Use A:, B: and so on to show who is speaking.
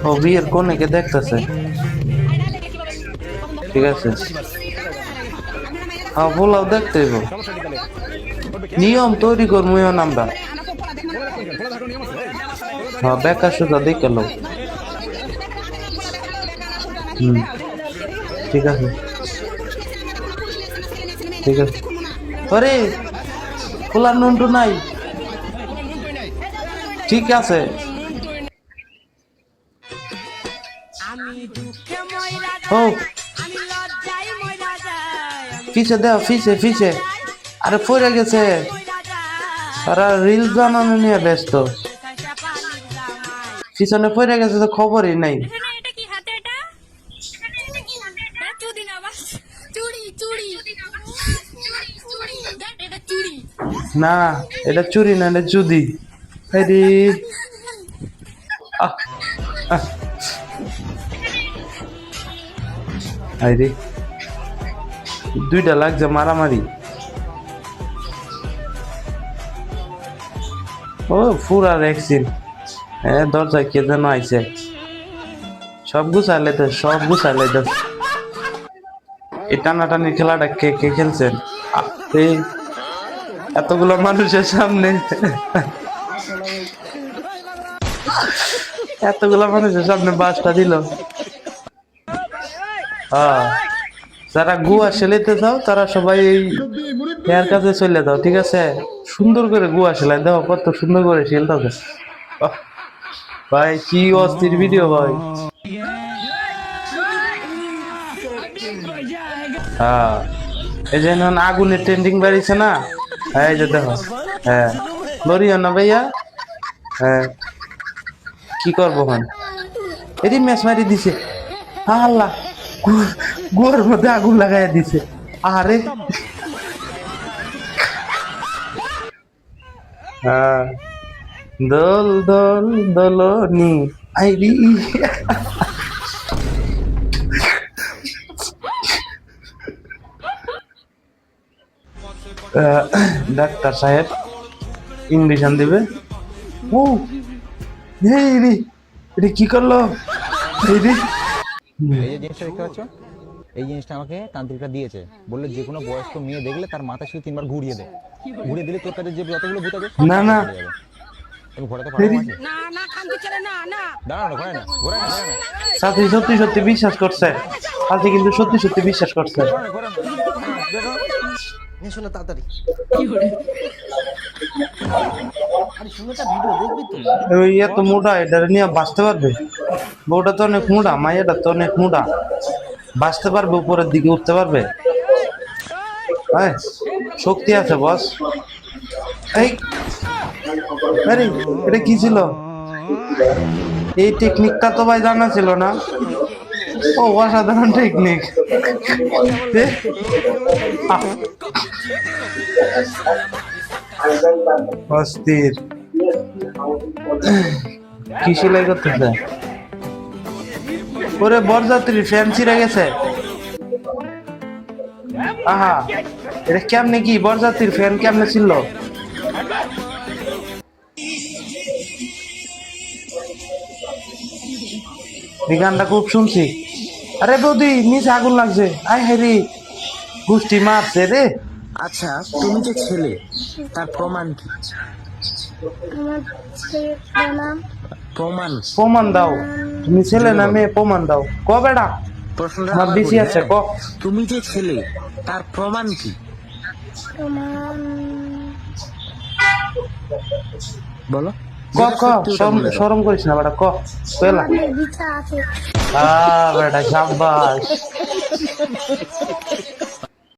A: ও বিয়ের কনেকে দেখতেছে। ঠিক আছে, হ্যাঁ বলাও দেখতে হইব। নিয়ম তৈরি করবো এখন আমরা। হ্যাঁ বেকার সুদা দেখে লো। ঠিক আছে ঠিক আছে। আরে খোলার নুনটু নাই। ঠিক আছে ও ফিসে দেও ফিসে ফিসে। আরে পড়ে গেছে, তারা রিলস বানানো নিয়ে ব্যস্ত। পিছনে পড়ে গেছে তো খবরই নাই। না এটা চুরি না, এটা চুদি। আরে আরে দুইটা লাগছে মারামারি। ও ফুরার একদিন হ্যাঁ দরজা কে যেন আইছে। সব গুছাইলে তো সব গুছাইলে তো। এই টানাটানির খেলাটা কে কে খেলছেন? এতগুলো মানুষের সামনে, এতগুলো মানুষের সামনে বাসটা দিল। যারা গুয়া সেলাইতে যাও তারা সবাই এই এর কাছে চলে যাও, ঠিক আছে? সুন্দর করে গুয়া সেলাই দাও, কত সুন্দর করে সেলতে। ভাই কি অস্থির ভিডিও ভাই। হ্যাঁ এই যে আগুনের ট্রেন্ডিং বাড়িছে না, এই যে দেখো। হ্যাঁ লরিও না ভাইয়া। হ্যাঁ কি করবো হন, এটি ম্যাচ মারি দিছে। আল্লাহ গুয়ার মধ্যে আগুন লাগাইয়া দিছে। আরে হ্যাঁ দোল দোল দোলনি আইরি। ডাক্তার সাহেব ইঞ্জেকশন দিবে। ও এটা কি করলো?
B: এই যে জিনিসটা দেখতে পাচ্ছ, এই জিনিসটা আমাকে তান্ত্রিকরা দিয়েছে, বললে যে কোনো বয়স্ক মেয়ে দেখলে তার মাথা শুধু 3 বার ঘুরিয়ে দেয়। ঘুরিয়ে দিলে তোর কাছে যে যতগুলো ভূত আছে
A: না না
B: তুমি ঘোরাতে পারো না। না খান দিচ্ছে না, না দাঁড়ানো ঘোরায় না ঘোরায় না ঘোরায় না।
A: সাথী সত্যি সত্যি বিশ্বাস করছে, সাথী কিন্তু সত্যি সত্যি বিশ্বাস করছে।
B: দেখো শোনা তাড়াতাড়ি
A: ওই এত মোটা, এটা নিয়ে বাঁচতে পারবে? বউটা তো অনেক মোটা, মাইয়াটা তো অনেক মোটা, বাঁচতে পারবে? উপরের দিকে উঠতে পারবে? হ্যাঁ শক্তি আছে বস। এই আরে এটা কি ছিল? এই টেকনিকটা তো ভাই জানা ছিল না। ও অসাধারণ টেকনিক। অস্থির কি সেলাই করতেছে? ওরে বরযাত্রী ফ্যান ছিঁড়ে গেছে। আহা এটা কেমনে কি বরযাত্রীর ফ্যান কেমনে ছিল? এই গানটা খুব শুনছি। আরে বৌদি নিচে আগুন লাগছে, আয় হেরি গুষ্টি মারছে রে।
C: আচ্ছা তুমি যে ছেলে, তার প্রমাণ কি? প্রমাণ
A: প্রমাণ দাও। তুমি ছেলে না মেয়ে? প্রমাণ দাও। ক বেটা
C: প্রশ্নটা
A: আমার বেশি আছে, ক।
C: তুমি যে ছেলে, তার প্রমাণ কি? বলো।
A: ক ক শরম করিস না বেটা, ক পেলা। বেটা সাব্বাস।